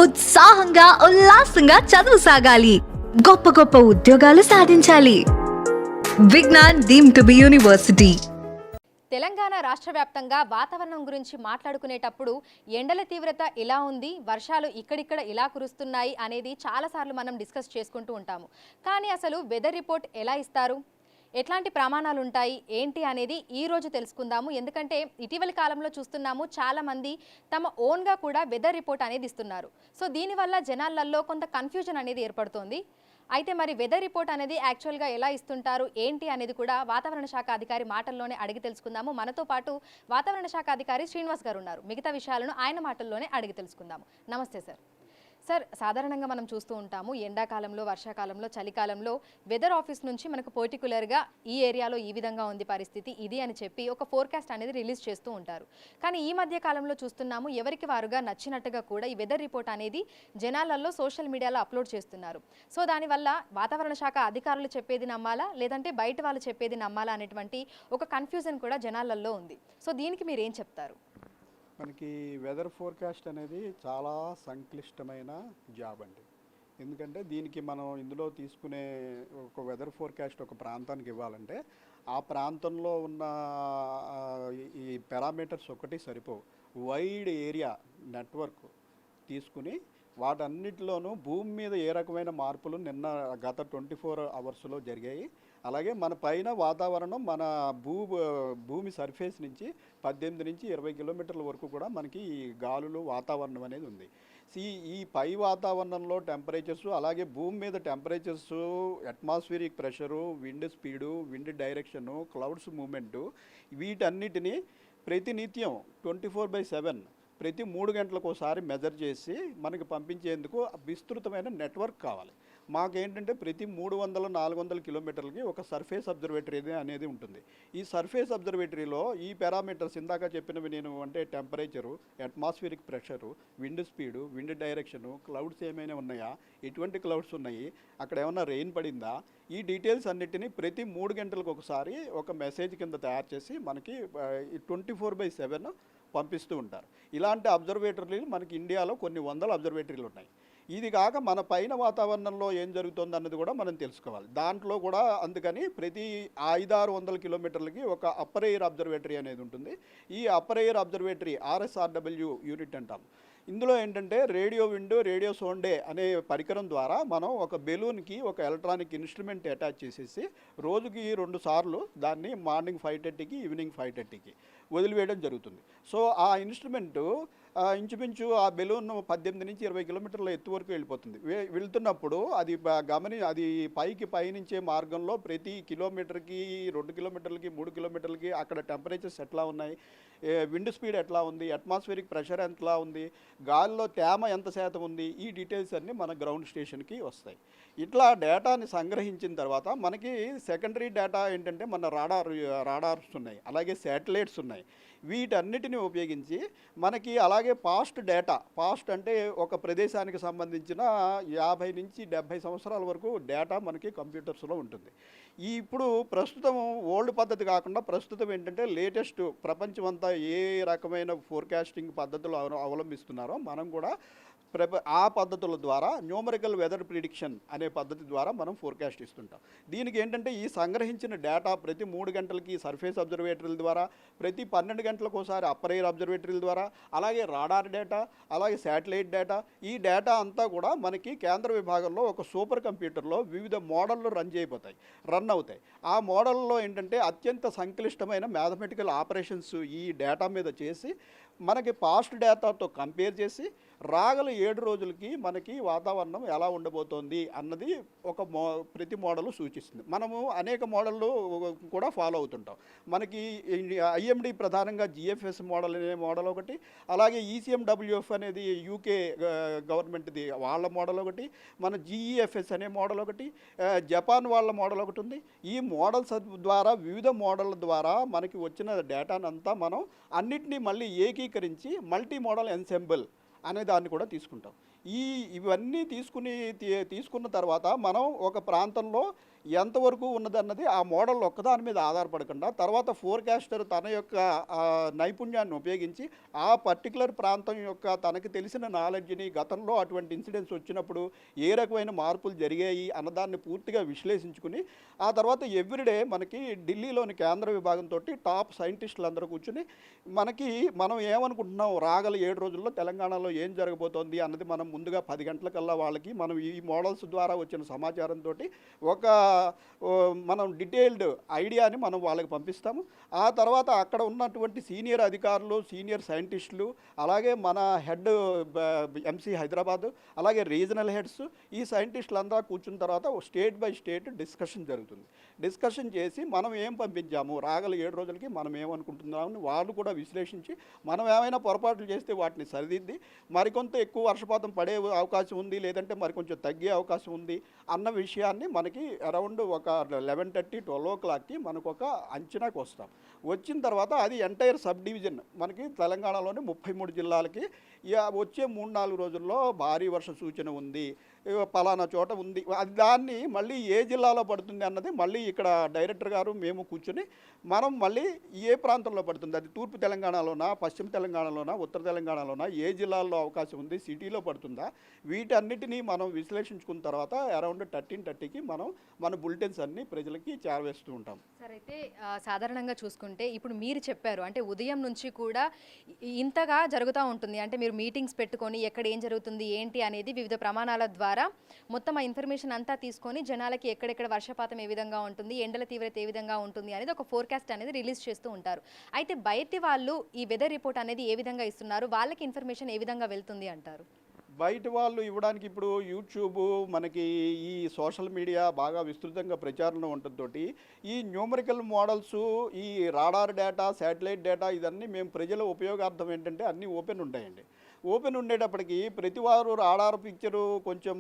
ఉత్సాహంగా ఉల్లాసంగా చదువు సాగాలి, గొప్ప గొప్ప ఉద్యోగాలు సాధించాలి. Vignan deemed to be university. Telangana రాష్ట్ర వ్యాప్తంగా వాతావరణం గురించి మాట్లాడుకునేటప్పుడు ఎండల తీవ్రత ఇలా ఉంది, వర్షాలు ఇక్కడిక్కడ ఇలా కురుస్తున్నాయి అనేది చాలాసార్లు మనం డిస్కస్ చేసుకుంటూ ఉంటాము. కానీ అసలు వెదర్ రిపోర్ట్ ఎలా ఇస్తారు, ఎట్లాంటి ప్రమాణాలు ఉంటాయి ఏంటి అనేది ఈ రోజు తెలుసుకుందాము. ఎందుకంటే ఇటీవలి కాలంలో చూస్తున్నాము చాలామంది తమ ఓన్గా కూడా వెదర్ రిపోర్ట్ అనేది ఇస్తున్నారు. సో దీనివల్ల జనాలలో కొంత కన్ఫ్యూజన్ అనేది ఏర్పడుతోంది. అయితే మరి వెదర్ రిపోర్ట్ అనేది యాక్చువల్గా ఎలా ఇస్తుంటారు ఏంటి అనేది కూడా వాతావరణ శాఖ అధికారి మాటల్లోనే అడిగి తెలుసుకుందాము. మనతో పాటు వాతావరణ శాఖ అధికారి శ్రీనివాస్ గారు ఉన్నారు. మిగతా విషయాలను ఆయన మాటల్లోనే అడిగి తెలుసుకుందాము. నమస్తే సార్. సార్, సాధారణంగా మనం చూస్తూ ఉంటాము ఎండాకాలంలో, వర్షాకాలంలో, చలికాలంలో వెదర్ ఆఫీస్ నుంచి మనకు పర్టికులర్గా ఈ ఏరియాలో ఈ విధంగా ఉంది పరిస్థితి ఇది అని చెప్పి ఒక ఫోర్కాస్ట్ అనేది రిలీజ్ చేస్తూ ఉంటారు. కానీ ఈ మధ్య కాలంలో చూస్తున్నాము ఎవరికి వారుగా నచ్చినట్టుగా కూడా ఈ వెదర్ రిపోర్ట్ అనేది జనాలలో సోషల్ మీడియాలో అప్లోడ్ చేస్తున్నారు. సో దానివల్ల వాతావరణ శాఖ అధికారులు చెప్పేది నమ్మాలా లేదంటే బయట వాళ్ళు చెప్పేది నమ్మాలా అనేటువంటి ఒక కన్ఫ్యూజన్ కూడా జనాలలో ఉంది. సో దీనికి మీరు ఏం చెప్తారు? మనకి వెదర్ ఫోర్కాస్ట్ అనేది చాలా సంక్లిష్టమైన జాబ్ అండి. ఎందుకంటే దీనికి మనం ఇందులో తీసుకునే ఒక వెదర్ ఫోర్కాస్ట్ ఒక ప్రాంతానికి ఇవ్వాలంటే ఆ ప్రాంతంలో ఉన్న ఈ పారామీటర్స్ ఒకటి సరిపోవు. వైడ్ ఏరియా నెట్వర్క్ తీసుకుని వాటన్నిటిలోనూ భూమి మీద ఏ రకమైన మార్పులు గత 24 అవర్స్లో జరిగాయి, అలాగే మన పైన వాతావరణం మన భూమి సర్ఫేస్ నుంచి 18 నుంచి 20 కిలోమీటర్ల వరకు కూడా మనకి ఈ గాలులు వాతావరణం అనేది ఉంది. ఈ పై వాతావరణంలో టెంపరేచర్స్, అలాగే భూమి మీద temperatures, atmospheric pressure, wind speed, wind direction, clouds movement, వీటన్నిటినీ ప్రతినిత్యం 24/7 ప్రతి 3 గంటలకు ఒకసారి మెజర్ చేసి మనకి పంపించేందుకు విస్తృతమైన నెట్వర్క్ కావాలి. మాకేంటంటే ప్రతి 300-400 కిలోమీటర్లకి ఒక సర్ఫేస్ అబ్జర్వేటరీ అనేది ఉంటుంది. ఈ సర్ఫేస్ అబ్జర్వేటరీలో ఈ పారామీటర్స్ ఇందాక చెప్పినవి నేను అంటే temperature, atmospheric pressure, wind speed, wind direction, clouds ఏమైనా ఉన్నాయా, ఎటువంటి క్లౌడ్స్ ఉన్నాయి, అక్కడ ఏమైనా రెయిన్ పడిందా, ఈ డీటెయిల్స్ అన్నిటినీ ప్రతి 3 గంటలకు ఒకసారి ఒక మెసేజ్ కింద తయారు చేసి మనకి 24/7 పంపిస్తూ ఉంటారు. ఇలాంటి అబ్జర్వేటరీలు మనకి ఇండియాలో కొన్ని వందల అబ్జర్వేటరీలు ఉన్నాయి. ఇది కాక మన పైన వాతావరణంలో ఏం జరుగుతుంది అన్నది కూడా మనం తెలుసుకోవాలి. దాంట్లో కూడా అందుకని ప్రతి 500-600 కిలోమీటర్లకి ఒక అప్పర్ ఎయిర్ అబ్జర్వేటరీ అనేది ఉంటుంది. ఈ upper air observatory RSRW unit అంటాం. ఇందులో ఏంటంటే రేడియో విండో, రేడియో సోండే అనే పరికరం ద్వారా మనం ఒక బెలూన్కి ఒక ఎలక్ట్రానిక్ ఇన్స్ట్రుమెంట్ అటాచ్ చేసేసి రోజుకి 2 సార్లు దాన్ని మార్నింగ్ 5:30కి, ఈవినింగ్ 5:30కి వదిలివేయడం జరుగుతుంది. సో ఆ ఇన్స్ట్రుమెంటు ఇంచుమించు ఆ బెలూన్ 18 నుంచి 20 కిలోమీటర్ల ఎత్తు వరకు వెళ్ళిపోతుంది. వెళ్తున్నప్పుడు అది అది పయనించే మార్గంలో ప్రతి కిలోమీటర్కి, 2 కిలోమీటర్లకి, 3 కిలోమీటర్లకి అక్కడ టెంపరేచర్స్ ఎట్లా ఉన్నాయి, విండ్ స్పీడ్ ఎట్లా ఉంది, అట్మాస్ఫియరిక్ ప్రెషర్ ఎట్లా ఉంది, గాలిలో తేమ ఎంత శాతం ఉంది, ఈ డీటెయిల్స్ అన్నీ మన గ్రౌండ్ స్టేషన్కి వస్తాయి. ఇట్లా డేటాని సంగ్రహించిన తర్వాత మనకి సెకండరీ డేటా ఏంటంటే మన రాడార్స్ ఉన్నాయి, అలాగే శాటిలైట్స్ ఉన్నాయి. వీటన్నిటిని ఉపయోగించి మనకి అలాగే పాస్ట్ డేటా, పాస్ట్ అంటే ఒక ప్రదేశానికి సంబంధించిన 50 నుంచి 70 సంవత్సరాల వరకు డేటా మనకి కంప్యూటర్స్లో ఉంటుంది. ఇప్పుడు ప్రస్తుతం ఓల్డ్ పద్ధతి కాకుండా ప్రస్తుతం ఏంటంటే లేటెస్ట్ ప్రపంచమంతా ఏ రకమైన ఫోర్కాస్టింగ్ పద్ధతులు అవలంబిస్తున్నారో మనం కూడా ఆ పద్ధతుల ద్వారా న్యూమరికల్ వెదర్ ప్రిడిక్షన్ అనే పద్ధతి ద్వారా మనం ఫోర్కాస్ట్ ఇస్తుంటాం. దీనికి ఏంటంటే ఈ సంగ్రహించిన డేటా ప్రతి 3 గంటలకి సర్ఫేస్ అబ్జర్వేటరీల ద్వారా, ప్రతి 12 గంటలకు ఒకసారి అప్పర్ ఎయిర్ అబ్జర్వేటరీల ద్వారా, అలాగే రాడార్ డేటా, అలాగే శాటిలైట్ డేటా, ఈ డేటా అంతా కూడా మనకి కేంద్ర విభాగంలో ఒక సూపర్ కంప్యూటర్లో వివిధ మోడళ్ళు రన్ అవుతాయి. ఆ మోడల్లో ఏంటంటే అత్యంత సంక్లిష్టమైన మ్యాథమెటికల్ ఆపరేషన్స్ ఈ డేటా మీద చేసి మనకి పాస్ట్ డేటాతో కంపేర్ చేసి రాగల 7 రోజులకి మనకి వాతావరణం ఎలా ఉండబోతోంది అన్నది ప్రతి మోడల్ సూచిస్తుంది. మనము అనేక మోడళ్ళు కూడా ఫాలో అవుతుంటాం. మనకి IMD ప్రధానంగా GFS మోడల్ అనే మోడల్ ఒకటి, అలాగే ECMWF అనేది UK గవర్నమెంట్ది వాళ్ళ మోడల్ ఒకటి, మన GEFS అనే మోడల్ ఒకటి, జపాన్ వాళ్ళ మోడల్ ఒకటి ఉంది. ఈ మోడల్స్ ద్వారా వివిధ మోడళ్ళ ద్వారా మనకి వచ్చిన డేటానంతా మనం అన్నిటినీ మళ్ళీ ఏకీకరించి మల్టీ మోడల్ ఎన్సెంబుల్ అనే దాన్ని కూడా తీసుకుంటాం. ఇవన్నీ తీసుకున్న తర్వాత మనం ఒక ప్రాంతంలో ఎంతవరకు ఉన్నదన్నది ఆ మోడల్ ఒక్కదాని మీద ఆధారపడకుండా తర్వాత ఫోర్కాస్టర్ తన యొక్క నైపుణ్యాన్ని ఉపయోగించి ఆ పర్టికులర్ ప్రాంతం యొక్క తనకి తెలిసిన నాలెడ్జ్ని గతంలో అటువంటి ఇన్సిడెంట్స్ వచ్చినప్పుడు ఏ రకమైన మార్పులు జరిగాయి అన్నదాన్ని పూర్తిగా విశ్లేషించుకుని ఆ తర్వాత ఎవ్రీడే మనకి ఢిల్లీలోని కేంద్ర విభాగంతో టాప్ సైంటిస్టులు అందరూ కూర్చుని మనం ఏమనుకుంటున్నాం రాగల 7 రోజుల్లో తెలంగాణలో ఏం జరగబోతోంది అన్నది మనం ముందుగా 10 గంటలకల్లా వాళ్ళకి మనం ఈ మోడల్స్ ద్వారా వచ్చిన సమాచారంతో మనం డీటెయిల్డ్ ఐడియాని మనం వాళ్ళకి పంపిస్తాము. ఆ తర్వాత అక్కడ ఉన్నటువంటి సీనియర్ అధికారులు, సీనియర్ సైంటిస్టులు, అలాగే మన హెడ్ ఎంసీ హైదరాబాద్, అలాగే రీజనల్ హెడ్స్, ఈ సైంటిస్టులు అంతా కూర్చున్న తర్వాత స్టేట్ బై స్టేట్ డిస్కషన్ జరుగుతుంది. డిస్కషన్ చేసి మనం ఏం పంపించాము రాగల 7 రోజులకి మనం ఏమనుకుంటున్నామని వాళ్ళు కూడా విశ్లేషించి మనం ఏమైనా పొరపాట్లు చేస్తే వాటిని సరిదిద్ది మరికొంత ఎక్కువ వర్షపాతం పడే అవకాశం ఉంది, లేదంటే మరికొంచెం తగ్గే అవకాశం ఉంది అన్న విషయాన్ని మనకి అరౌండ్ ఒక 11:30, 12 o'clockకి మనకు ఒక అంచనాకు వస్తాం. వచ్చిన తర్వాత అది ఎంటైర్ సబ్ డివిజన్ మనకి తెలంగాణలోని 33 జిల్లాలకి వచ్చే 3-4 రోజుల్లో భారీ వర్ష సూచన ఉంది, పలానా చోట ఉంది, అది దాన్ని మళ్ళీ ఏ జిల్లాలో పడుతుంది అన్నది మళ్ళీ ఇక్కడ డైరెక్టర్ గారు మేము కూర్చుని మనం మళ్ళీ ఏ ప్రాంతంలో పడుతుంది, అది తూర్పు తెలంగాణలోనా, పశ్చిమ తెలంగాణలోనా, ఉత్తర తెలంగాణలోనా, ఏ జిల్లాల్లో అవకాశం ఉంది, సిటీలో పడుతుందా, వీటన్నిటినీ మనం విశ్లేషించుకున్న తర్వాత అరౌండ్ 13:30కి మనం మన బులెటిన్స్ అన్ని ప్రజలకి చేరవేస్తూ ఉంటాం. సార్ అయితే సాధారణంగా చూసుకుంటే ఇప్పుడు మీరు చెప్పారు అంటే ఉదయం నుంచి కూడా ఇంతగా జరుగుతూ ఉంటుంది, అంటే మీరు మీటింగ్స్ పెట్టుకొని ఎక్కడ ఏం జరుగుతుంది ఏంటి అనేది వివిధ ప్రమాణాల ద్వారా మొత్తం ఆ ఇన్ఫర్మేషన్ అంతా తీసుకొని జనాలకి ఎక్కడెక్కడ వర్షపాతం ఏ విధంగా ఉంటుంది, ఎండల తీవ్రత ఏ విధంగా ఉంటుంది అనేది ఒక ఫోర్కాస్ట్ అనేది రిలీజ్ చేస్తూ ఉంటారు. అయితే బయటి వాళ్ళు ఈ వెదర్ రిపోర్ట్ అనేది ఏ విధంగా ఇస్తున్నారు, వాళ్ళకి ఇన్ఫర్మేషన్ ఏ విధంగా వెళ్తుంది అంటారు? బయట వాళ్ళు ఇవ్వడానికి ఇప్పుడు యూట్యూబ్ మనకి ఈ సోషల్ మీడియా బాగా విస్తృతంగా ప్రచారంలో ఉండటంతో ఈ న్యూమరికల్ మోడల్స్, ఈ రాడార్ డేటా, శాటిలైట్ డేటా ఇదన్నీ మేము ప్రజల ఉపయోగార్థం ఏంటంటే అన్నీ ఓపెన్ ఉంటాయండి. ఓపెన్ ఉండేటప్పటికి ప్రతి వారు రాడార్ పిక్చరు కొంచెం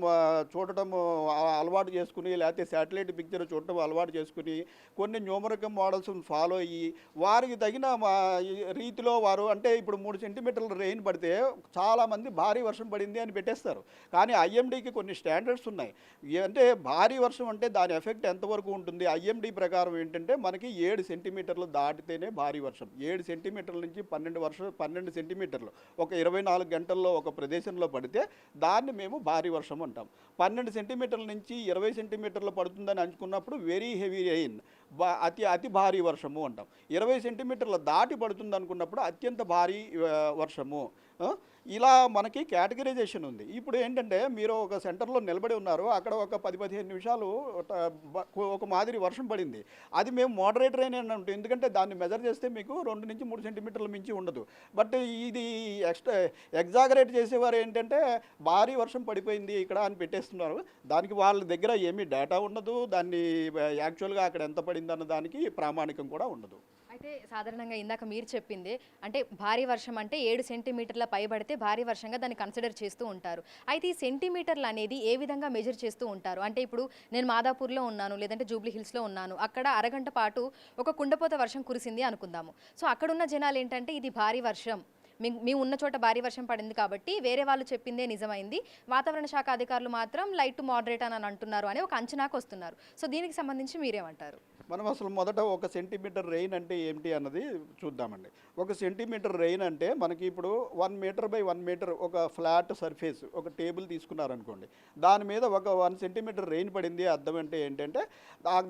చూడటం అలవాటు చేసుకుని, లేకపోతే శాటిలైట్ పిక్చర్ చూడటం అలవాటు చేసుకుని కొన్ని న్యూమరికల్ మోడల్స్ ఫాలో అయ్యి వారికి తగిన రీతిలో వారు అంటే ఇప్పుడు 3 సెంటీమీటర్ల రెయిన్ పడితే చాలామంది భారీ వర్షం పడింది అని పెట్టేస్తారు. కానీ ఐఎండీకి కొన్ని స్టాండర్డ్స్ ఉన్నాయి. అంటే భారీ వర్షం అంటే దాని ఎఫెక్ట్ ఎంతవరకు ఉంటుంది, ఐఎండీ ప్రకారం ఏంటంటే మనకి 7 సెంటీమీటర్లు దాటితేనే భారీ వర్షం, 7 సెంటీమీటర్ల నుంచి 12 సెంటీమీటర్లు ఒక 24 గంటల్లో ఒక ప్రదేశంలో పడితే దాన్ని మేము భారీ వర్షం అంటాం. 12 సెంటీమీటర్ల నుంచి 20 సెంటీమీటర్లు పడుతుందని అనుకున్నప్పుడు వెరీ హెవీ రెయిన్, అతి భారీ వర్షము అంటాం. 20 సెంటీమీటర్ల దాటి పడుతుంది అనుకున్నప్పుడు అత్యంత భారీ వర్షము. ఇలా మనకి కేటగరైజేషన్ ఉంది. ఇప్పుడు ఏంటంటే మీరు ఒక సెంటర్లో నిలబడి ఉన్నారు, అక్కడ ఒక 10-15 నిమిషాలు ఒక మాదిరి వర్షం పడింది, అది మేము మోడరేట్ రెయిన్ అని ఉంటుంది, ఎందుకంటే దాన్ని మెజర్ చేస్తే మీకు 2 నుంచి 3 సెంటీమీటర్ల మించి ఉండదు. బట్ ఇది ఎగ్జాగరేట్ చేసేవారు ఏంటంటే భారీ వర్షం పడిపోయింది ఇక్కడ అని పెట్టేస్తున్నారు. దానికి వాళ్ళ దగ్గర ఏమీ డేటా ఉండదు, దాన్ని యాక్చువల్గా అక్కడ ఎంత పడింది అన్న దానికి ప్రామాణికం కూడా ఉండదు. అయితే సాధారణంగా ఇందాక మీరు చెప్పింది అంటే భారీ వర్షం అంటే 7 సెంటీమీటర్ల పైబడితే భారీ వర్షంగా దాన్ని కన్సిడర్ చేస్తూ ఉంటారు. అయితే ఈ సెంటీమీటర్లు అనేది ఏ విధంగా మెజర్ చేస్తూ ఉంటారు? అంటే ఇప్పుడు నేను మాదాపూర్లో ఉన్నాను, లేదంటే జూబ్లీ హిల్స్లో ఉన్నాను, అక్కడ అరగంట పాటు ఒక కుండపోత వర్షం కురిసింది అనుకుందాము. సో అక్కడున్న జనాలు ఏంటంటే ఇది భారీ వర్షం, మేము ఉన్న చోట భారీ వర్షం పడింది కాబట్టి వేరే వాళ్ళు చెప్పిందే నిజమైంది, వాతావరణ శాఖ అధికారులు మాత్రం లైట్ టు మోడరేట్ అని అంటున్నారు అని ఒక అంచనాకు వస్తున్నారు. సో దీనికి సంబంధించి మీరేమంటారు? మనం అసలు మొదట 1 సెంటీమీటర్ రెయిన్ అంటే ఏమిటి అన్నది చూద్దామండి. 1 సెంటీమీటర్ రెయిన్ అంటే మనకి ఇప్పుడు 1 మీటర్ బై 1 మీటర్ ఒక ఫ్లాట్ సర్ఫేస్, ఒక టేబుల్ తీసుకున్నారనుకోండి, దాని మీద ఒక 1 సెంటీమీటర్ రెయిన్ పడింది. అర్థం అంటే ఏంటంటే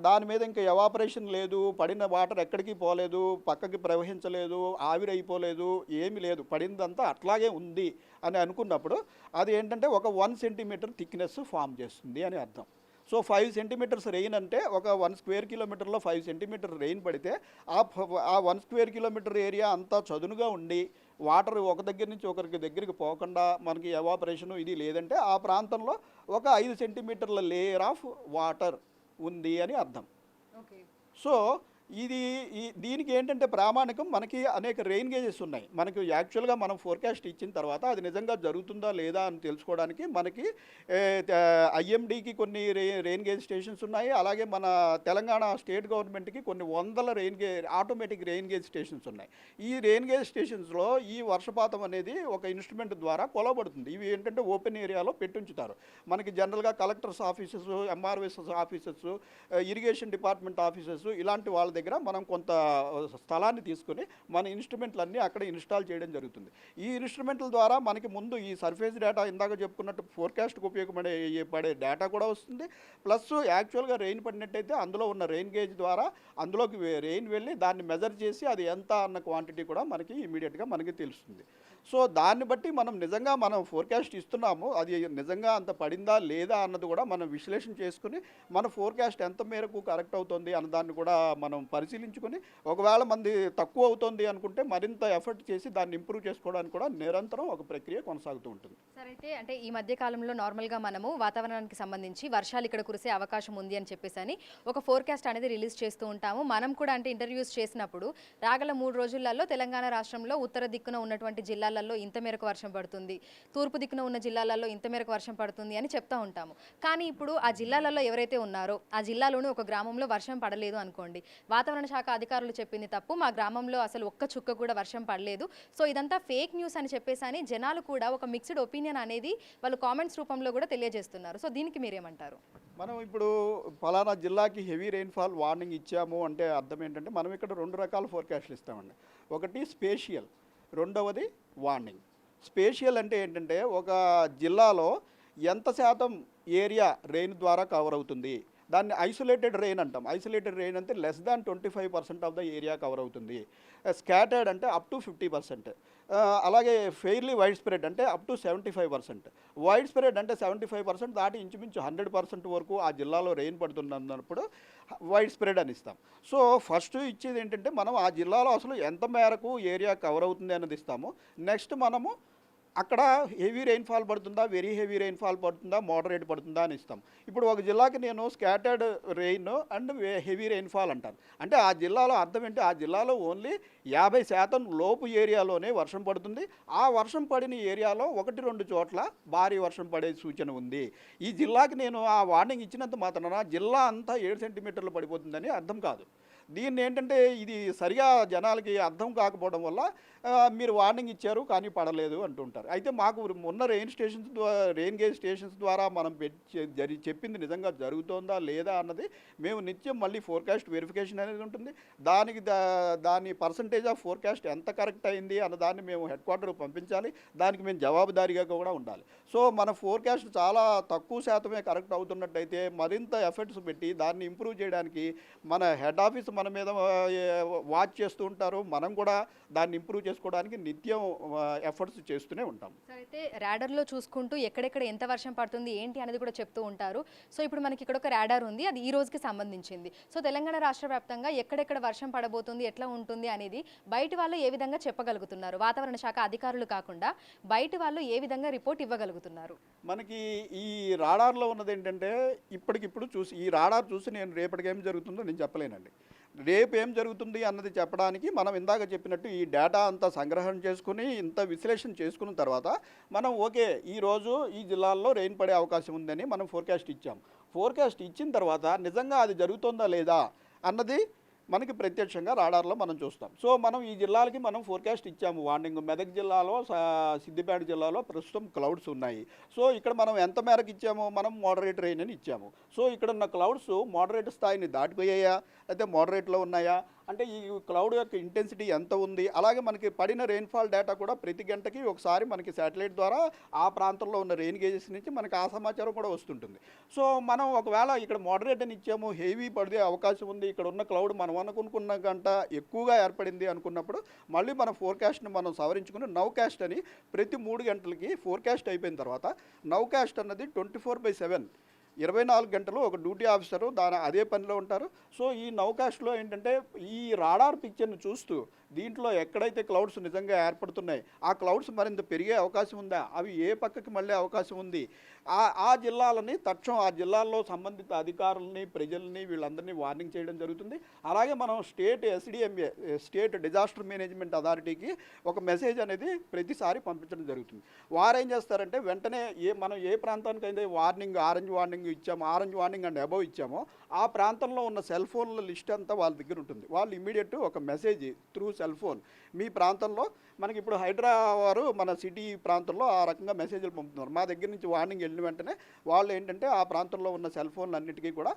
దాని మీద ఇంకా ఎవాపరేషన్ లేదు, పడిన వాటర్ ఎక్కడికి పోలేదు, పక్కకి ప్రవహించలేదు, ఆవిరైపోలేదు, ఏమీ లేదు, పడిందంతా అట్లాగే ఉంది అని అనుకున్నప్పుడు అది ఏంటంటే ఒక 1 సెంటీమీటర్ థిక్నెస్ ఫామ్ చేస్తుంది అని అర్థం. సో 5 సెంటీమీటర్స్ రెయిన్ అంటే ఒక 1 స్క్వేర్ కిలోమీటర్లో 5 సెంటీమీటర్ రెయిన్ పడితే ఆ 1 స్క్వేర్ కిలోమీటర్ ఏరియా అంతా చదునుగా ఉండి వాటర్ ఒక దగ్గర నుంచి ఒకరికి దగ్గరికి పోకుండా మనకి ఎవాపరేషన్ ఇది లేదంటే ఆ ప్రాంతంలో ఒక 5 సెంటీమీటర్ల లేయర్ ఆఫ్ వాటర్ ఉంది అని అర్థం. సో ఇది దీనికి ఏంటంటే ప్రామాణికం మనకి అనేక రెయిన్ గేజెస్ ఉన్నాయి. మనకు యాక్చువల్గా మనం ఫోర్కాస్ట్ ఇచ్చిన తర్వాత అది నిజంగా జరుగుతుందా లేదా అని తెలుసుకోవడానికి మనకి ఐఎండికి కొన్ని రెయిన్ గేజ్ స్టేషన్స్ ఉన్నాయి. అలాగే మన తెలంగాణ స్టేట్ గవర్నమెంట్కి కొన్ని వందల ఆటోమేటిక్ రెయిన్ గేజ్ స్టేషన్స్ ఉన్నాయి. ఈ రెయిన్ గేజ్ స్టేషన్స్లో ఈ వర్షపాతం అనేది ఒక ఇన్స్ట్రుమెంట్ ద్వారా కొలబడుతుంది. ఇవి ఏంటంటే ఓపెన్ ఏరియాలో పెట్టుంచుతారు. మనకి జనరల్గా collectors offices, MROs offices, irrigation department offices ఇలాంటి వాళ్ళ దగ్గర మనం కొంత స్థలాన్ని తీసుకొని మన ఇన్స్ట్రుమెంట్లన్నీ అక్కడ ఇన్స్టాల్ చేయడం జరుగుతుంది. ఈ ఇన్స్ట్రుమెంట్ల ద్వారా మనకి ముందు ఈ సర్ఫేస్ డేటా ఇందాక చెప్పుకున్నట్టు ఫోర్కాస్ట్కి ఉపయోగపడే డేటా కూడా వస్తుంది. ప్లస్ యాక్చువల్గా రెయిన్ పడినట్టయితే అందులో ఉన్న రెయిన్ గేజ్ ద్వారా అందులోకి రెయిన్ వెళ్ళి దాన్ని మెజర్ చేసి అది ఎంత అన్న క్వాంటిటీ కూడా మనకి ఇమీడియట్గా మనకి తెలుస్తుంది. సో దాన్ని బట్టి మనం ఫోర్కాస్ట్ ఇస్తున్నాము, అది నిజంగా అంత పడిందా లేదా అన్నది కూడా మనం విశ్లేషణ చేసుకుని మన ఫోర్కాస్ట్ ఎంత మేరకు కరెక్ట్ అవుతుంది అన్నదాన్ని కూడా మనం పరిశీలించుకొని ఒకవేళ మంది తక్కువ అవుతుంది అనుకుంటే మరింత ఎఫర్ట్ చేసి దాన్ని ఇంప్రూవ్ చేసుకోవడానికి కూడా నిరంతరం ఒక ప్రక్రియ కొనసాగుతూ ఉంటుంది. సరే, అయితే అంటే ఈ మధ్య కాలంలో నార్మల్గా మనము వాతావరణానికి సంబంధించి వర్షాలు ఇక్కడ కురిసే అవకాశం ఉంది అని చెప్పేసి ఒక ఫోర్కాస్ట్ అనేది రిలీజ్ చేస్తూ ఉంటాము. మనం కూడా అంటే ఇంటర్వ్యూస్ చేసినప్పుడు రాగల 3 రోజులలో తెలంగాణ రాష్ట్రంలో ఉత్తర దిక్కున ఉన్నటువంటి జిల్లాలలో ఇంత మేరకు వర్షం పడుతుంది, తూర్పు దిక్కున ఉన్న జిల్లాలలో ఇంత మేరకు వర్షం పడుతుంది అని చెప్తూ ఉంటాము. కానీ ఇప్పుడు ఆ జిల్లాలలో ఎవరైతే ఉన్నారో ఆ జిల్లాలోని ఒక గ్రామంలో వర్షం పడలేదు అనుకోండి, వాతావరణ శాఖ అధికారులు చెప్పింది తప్పు, మా గ్రామంలో అసలు ఒక్క చుక్క కూడా వర్షం పడలేదు, సో ఇదంతా ఫేక్ న్యూస్ అని చెప్పేసి జనాలు కూడా ఒక మిక్స్డ్ ఒపీనియన్ అనేది వాళ్ళు కామెంట్స్ రూపంలో కూడా తెలియజేస్తున్నారు. సో దీనికి మీరేమంటారు? మనం ఇప్పుడు ఫలానా జిల్లాకి హెవీ రెయిన్ఫాల్ వార్నింగ్ ఇచ్చాము అంటే అర్థం ఏంటంటే మనం ఇక్కడ 2 రకాల ఫోర్కాస్ట్లు ఇస్తామండి. ఒకటి స్పేషియల్, రెండవది వార్నింగ్. స్పేషియల్ అంటే ఏంటంటే ఒక జిల్లాలో ఎంత శాతం ఏరియా రెయిన్ ద్వారా కవర్ అవుతుంది, దాన్ని ఐసోలేటెడ్ రెయిన్ అంటాం. ఐసోలేటెడ్ రెయిన్ అంటే less than 25% of the area cover అవుతుంది. స్కాటర్డ్ అంటే అప్ టు 50%. అలాగే ఫెయిర్లీ వైడ్ స్ప్రెడ్ అంటే అప్ టు 75%. వైడ్ స్ప్రెడ్ అంటే 75% దాటి ఇంచుమించు 100% వరకు ఆ జిల్లాలో రెయిన్ పడుతున్నప్పుడు వైడ్ స్ప్రెడ్ అని ఇస్తాం. సో ఫస్ట్ ఇచ్చేది ఏంటంటే మనం ఆ జిల్లాలో అసలు ఎంత మేరకు ఏరియా కవర్ అవుతుంది అన్నది ఇస్తాము. నెక్స్ట్ మనము అక్కడ హెవీ రెయిన్ఫాల్ పడుతుందా, వెరీ హెవీ రెయిన్ఫాల్ పడుతుందా, మోడరేట్ పడుతుందా అని ఇస్తాం. ఇప్పుడు ఒక జిల్లాకి నేను scattered rain and heavy rainfall అంటాను. అంటే ఆ జిల్లాలో అర్థం ఏంటి, ఆ జిల్లాలో ఓన్లీ 50% లోపు ఏరియాలోనే వర్షం పడుతుంది. ఆ వర్షం పడిన ఏరియాలో 1-2 చోట్ల భారీ వర్షం పడే సూచన ఉంది. ఈ జిల్లాకి నేను ఆ వార్నింగ్ ఇచ్చినంత మాత్రాన జిల్లా అంతా 7 సెంటీమీటర్లు పడిపోతుందని అర్థం కాదు. దీన్ని ఏంటంటే ఇది సరిగా జనాలకి అర్థం కాకపోవడం వల్ల మీరు వార్నింగ్ ఇచ్చారు కానీ పడలేదు అంటుంటారు. అయితే మాకు ఉన్న రెయిన్ గేజ్ స్టేషన్స్ ద్వారా మనం చెప్పింది నిజంగా జరుగుతోందా లేదా అన్నది మేము నిత్యం మళ్ళీ ఫోర్కాస్ట్ వెరిఫికేషన్ అనేది ఉంటుంది. దాని పర్సంటేజ్ ఆఫ్ ఫోర్కాస్ట్ ఎంత కరెక్ట్ అయింది అన్న దాన్ని మేము హెడ్ క్వార్టర్కి పంపించాలి. దానికి మేము జవాబుదారీగా కూడా ఉండాలి. సో మన ఫోర్కాస్ట్ చాలా తక్కువ శాతమే కరెక్ట్ అవుతున్నట్టయితే మరింత ఎఫర్ట్స్ పెట్టి దాన్ని ఇంప్రూవ్ చేయడానికి మన హెడ్ ఆఫీస్ మన మీద వాచ్ చేస్తూ ఉంటారు. మనం కూడా దాన్ని ఇంప్రూవ్ చేసుకోవడానికి నిత్యం ఎఫర్ట్స్ చేస్తూనే ఉంటాం. సరే, అయితే రాడార్లో చూసుకుంటూ ఎక్కడెక్కడ ఎంత వర్షం పడుతుంది ఏంటి అనేది కూడా చెప్తూ ఉంటారు. సో ఇప్పుడు మనకి ఇక్కడ ఒక రాడార్ ఉంది, అది ఈ రోజుకి సంబంధించింది. సో తెలంగాణ రాష్ట్ర వ్యాప్తంగా ఎక్కడెక్కడ వర్షం పడబోతుంది, ఎట్లా ఉంటుంది అనేది బయట వాళ్ళు ఏ విధంగా చెప్పగలుగుతున్నారు? వాతావరణ శాఖ అధికారులు కాకుండా బయట వాళ్ళు ఏ విధంగా రిపోర్ట్ ఇవ్వగలుగుతున్నారు? మనకి ఈ రాడార్లో ఉన్నది ఏంటంటే ఇప్పటికిప్పుడు ఈ రాడార్ చూసి నేను రేపటికి ఏం జరుగుతుందో నేను చెప్పలేనండి. రేపు ఏం జరుగుతుంది అన్నది చెప్పడానికి మనం ఇందాక చెప్పినట్టు ఈ డేటా అంతా సంగ్రహణ చేసుకుని ఇంత విశ్లేషణ చేసుకున్న తర్వాత మనం ఓకే ఈరోజు ఈ జిల్లాల్లో రెయిన్ పడే అవకాశం ఉందని మనం ఫోర్కాస్ట్ ఇచ్చాం. ఫోర్కాస్ట్ ఇచ్చిన తర్వాత నిజంగా అది జరుగుతుందా లేదా అన్నది మనకి ప్రత్యక్షంగా రాడార్లో మనం చూస్తాం. సో మనం ఈ జిల్లాలకి మనం ఫోర్కాస్ట్ ఇచ్చాము వార్నింగ్. మెదక్ జిల్లాలో, సిద్దిపేట జిల్లాలో ప్రస్తుతం క్లౌడ్స్ ఉన్నాయి. సో ఇక్కడ మనం ఎంత మేరకు ఇచ్చామో మనం మోడరేట్ రెయిన్ అని ఇచ్చాము. సో ఇక్కడ ఉన్న క్లౌడ్స్ మోడరేట్ స్థాయిని దాటిపోయాయా అయితే మోడరేట్లో ఉన్నాయా అంటే ఈ క్లౌడ్ యొక్క ఇంటెన్సిటీ ఎంత ఉంది, అలాగే మనకి పడిన రెయిన్ఫాల్ డేటా కూడా ప్రతి గంటకి ఒకసారి మనకి శాటిలైట్ ద్వారా ఆ ప్రాంతంలో ఉన్న రెయిన్ గేజెస్ నుంచి మనకి ఆ సమాచారం కూడా వస్తుంటుంది. సో మనం ఒకవేళ ఇక్కడ మోడరేట్ అని ఇచ్చాము, హెవీ పడే అవకాశం ఉంది, ఇక్కడ ఉన్న క్లౌడ్ మనం అనుకున్న గంట ఎక్కువగా ఏర్పడింది అనుకున్నప్పుడు మళ్ళీ మన ఫోర్కాస్ట్ని మనం సవరించుకుని నౌకాస్ట్ అని ప్రతి 3 గంటలకి ఫోర్కాస్ట్ అయిపోయిన తర్వాత నౌకాస్ట్ అన్నది 24/7 24 గంటలు ఒక డ్యూటీ ఆఫీసరు అదే పనిలో ఉంటారు. సో ఈ నౌకాస్ట్లో ఏంటంటే ఈ రాడార్ పిక్చర్ని చూస్తూ దీంట్లో ఎక్కడైతే క్లౌడ్స్ నిజంగా ఏర్పడుతున్నాయి ఆ క్లౌడ్స్ మరింత పెరిగే అవకాశం ఉందా, అవి ఏ పక్కకి మళ్ళీ అవకాశం ఉంది, ఆ జిల్లాలని తక్షణం ఆ జిల్లాల్లో సంబంధిత అధికారులని ప్రజల్ని వీళ్ళందరినీ వార్నింగ్ చేయడం జరుగుతుంది. అలాగే మనం state SDMA state disaster management అథారిటీకి ఒక మెసేజ్ అనేది ప్రతిసారి పంపించడం జరుగుతుంది. వారు ఏం చేస్తారంటే వెంటనే మనం ఏ ప్రాంతానికైతే ఆరెంజ్ వార్నింగ్ ఇచ్చామో, ఆరెంజ్ వార్నింగ్ అండ్ అబవ్ ఇచ్చామో ఆ ప్రాంతంలో ఉన్న సెల్ ఫోన్ల లిస్ట్ అంతా వాళ్ళ దగ్గర ఉంటుంది. వాళ్ళు ఇమీడియట్ ఒక మెసేజ్ త్రూ సెల్ ఫోన్ మీ ప్రాంతంలో, మనకి ఇప్పుడు హైదరాబాద్ మన సిటీ ప్రాంతంలో ఆ రకంగా మెసేజ్లు పంపుతున్నారు. మా దగ్గర నుంచి వార్నింగ్ వెళ్ళిన వెంటనే వాళ్ళు ఏంటంటే ఆ ప్రాంతంలో ఉన్న సెల్ ఫోన్లు అన్నిటికీ కూడా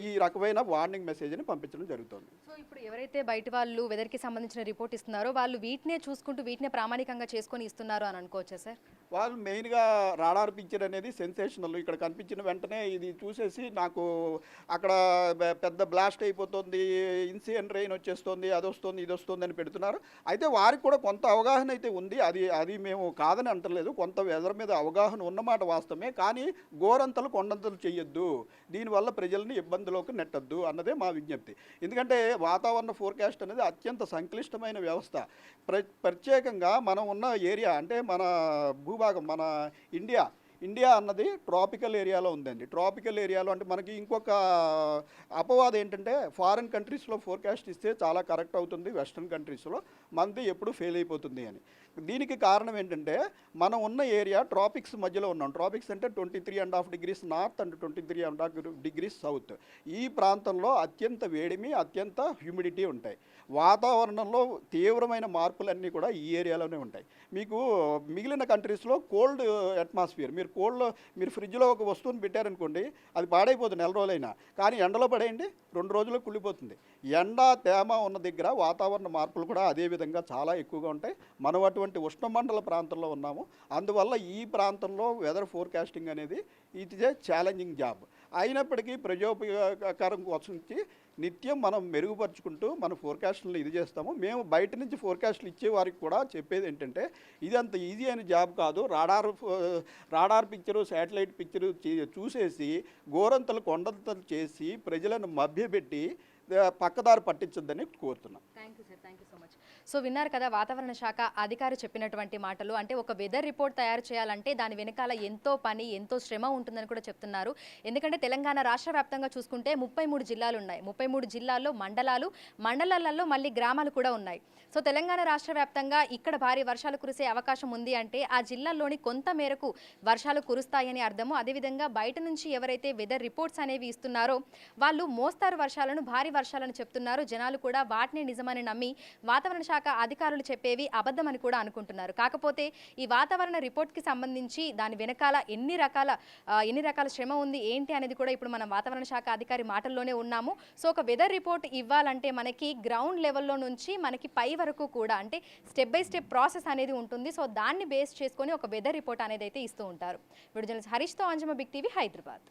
ఈ రకమైన వార్నింగ్ మెసేజ్ని పంపించడం జరుగుతుంది. సో ఇప్పుడు ఎవరైతే బయట వాళ్ళు వెదర్కి సంబంధించిన రిపోర్ట్ ఇస్తున్నారో వాళ్ళు వీటినే చూసుకుంటూ వీటినే ప్రామాణికంగా చేసుకొని ఇస్తున్నారు అని అనుకోవచ్చా సార్? వాళ్ళు మెయిన్గా రాడార్ పిక్చర్ అనేది సెన్సేషనల్. ఇక్కడ కనిపించిన వెంటనే ఇది చూసేసి నాకు అక్కడ పెద్ద బ్లాస్ట్ అయిపోతుంది, ఇన్సియన్ రెయిన్ వచ్చేస్తుంది, అది వస్తుంది ఇది వస్తుంది అని పెడుతున్నారు. అయితే వారికి కూడా కొంత అవగాహన అయితే ఉంది, అది మేము కాదని అంటలేదు. కొంత వెదర్ మీద అవగాహన ఉన్నమాట వాస్తవమే. కానీ గోరంతలు కొండంతలు చేయొద్దు, దీనివల్ల ప్రజల్ని ఇబ్బందులోకి నెట్టద్దు అన్నదే మా విజ్ఞప్తి. ఎందుకంటే వాతావరణ ఫోర్కాస్ట్ అనేది అత్యంత సంక్లిష్టమైన వ్యవస్థ. ప్రత్యేకంగా మనం ఉన్న ఏరియా అంటే మన భూభాగం, మన ఇండియా అన్నది ట్రాపికల్ ఏరియాలో ఉందండి. ట్రాపికల్ ఏరియాలో అంటే మనకి ఇంకొక అపవాదం ఏంటంటే ఫారిన్ కంట్రీస్లో ఫోర్కాస్ట్ ఇస్తే చాలా కరెక్ట్ అవుతుంది, వెస్ట్రన్ కంట్రీస్లో మనది ఎప్పుడు ఫెయిల్ అయిపోతుంది అని. దీనికి కారణం ఏంటంటే మనం ఉన్న ఏరియా ట్రాపిక్స్ మధ్యలో ఉన్నాం. ట్రాపిక్స్ అంటే 23.5 degrees north and 23.5 degrees south. ఈ ప్రాంతంలో అత్యంత వేడిమి, అత్యంత హ్యూమిడిటీ ఉంటాయి. వాతావరణంలో తీవ్రమైన మార్పులన్నీ కూడా ఈ ఏరియాలోనే ఉంటాయి. మీకు మిగిలిన కంట్రీస్లో కోల్డ్ అట్మాస్ఫియర్, మీరు ఫ్రిడ్జ్లో ఒక వస్తువుని పెట్టారనుకోండి, అది పాడైపోతుంది నెల రోజులైనా. కానీ ఎండలో పడేయండి 2 రోజుల్లో కుళ్ళిపోతుంది. ఎండ తేమ ఉన్న దగ్గర వాతావరణ మార్పులు కూడా అదే విధంగా చాలా ఎక్కువగా ఉంటాయి. మనం అటువంటి ఉష్ణమండల ప్రాంతంలో ఉన్నాము. అందువల్ల ఈ ప్రాంతంలో వెదర్ ఫోర్కాస్టింగ్ అనేది it is a challenging job. అయినప్పటికీ ప్రజోపయోగకరం కోసం నిత్యం మనం మెరుగుపరుచుకుంటూ మన ఫోర్కాస్ట్లను ఇది చేస్తాము. మేము బయట నుంచి ఫోర్కాస్ట్లు ఇచ్చే వారికి కూడా చెప్పేది ఏంటంటే ఇది అంత ఈజీ అయిన జాబ్ కాదు. రాడార్ పిక్చరు, శాటిలైట్ పిక్చరు చూసేసి గోరంతలు కొండంతలు చేసి ప్రజలను మభ్యపెట్టి పక్కదారి పట్టించొద్దని కోరుతున్నాం. Thank you sir, thank you so much. So విన్నారు కదా వాతావరణ శాఖ అధికారి చెప్పినటువంటి మాటలు. అంటే ఒక వెదర్ రిపోర్ట్ తయారు చేయాలంటే దాని వెనకాల ఎంతో పని, ఎంతో శ్రమ ఉంటుందని కూడా చెప్తున్నారు. ఎందుకంటే తెలంగాణ రాష్ట్ర వ్యాప్తంగా చూసుకుంటే 33 జిల్లాలు ఉన్నాయి. 33 జిల్లాల్లో మండలాలలో మళ్ళీ గ్రామాలు కూడా ఉన్నాయి. సో తెలంగాణ రాష్ట్ర వ్యాప్తంగా ఇక్కడ భారీ వర్షాలు కురిసే అవకాశం ఉంది అంటే ఆ జిల్లాల్లోని కొంత మేరకు వర్షాలు కురుస్తాయని అర్థము. అదేవిధంగా బయట నుంచి ఎవరైతే వెదర్ రిపోర్ట్స్ అనేవి ఇస్తున్నారో వాళ్ళు మోస్తారు వర్షాలను, భారీ వర్షాలను చెప్తున్నారు. జనాలు కూడా వాటిని నిజమని నమ్మి వాతావరణ శాఖ అధికారులు చెప్పేవి అబద్ధమని కూడా అనుకుంటున్నారు. కాకపోతే ఈ వాతావరణ రిపోర్ట్కి సంబంధించి దాని వెనకాల ఎన్ని రకాల శ్రమ ఉంది ఏంటి అనేది కూడా ఇప్పుడు మనం వాతావరణ శాఖ అధికారి మాటల్లోనే ఉన్నాము. సో ఒక వెదర్ రిపోర్ట్ ఇవ్వాలంటే మనకి గ్రౌండ్ లెవెల్లో నుంచి మనకి పై వరకు కూడా అంటే స్టెప్ బై స్టెప్ ప్రాసెస్ అనేది ఉంటుంది. సో దాన్ని బేస్ చేసుకొని ఒక వెదర్ రిపోర్ట్ అనేది అయితే ఇస్తూ ఉంటారు. వీడియో జర్నలిస్ట్ హరీష్తో అంజమ్మ, బిగ్ టీవీ, హైదరాబాద్.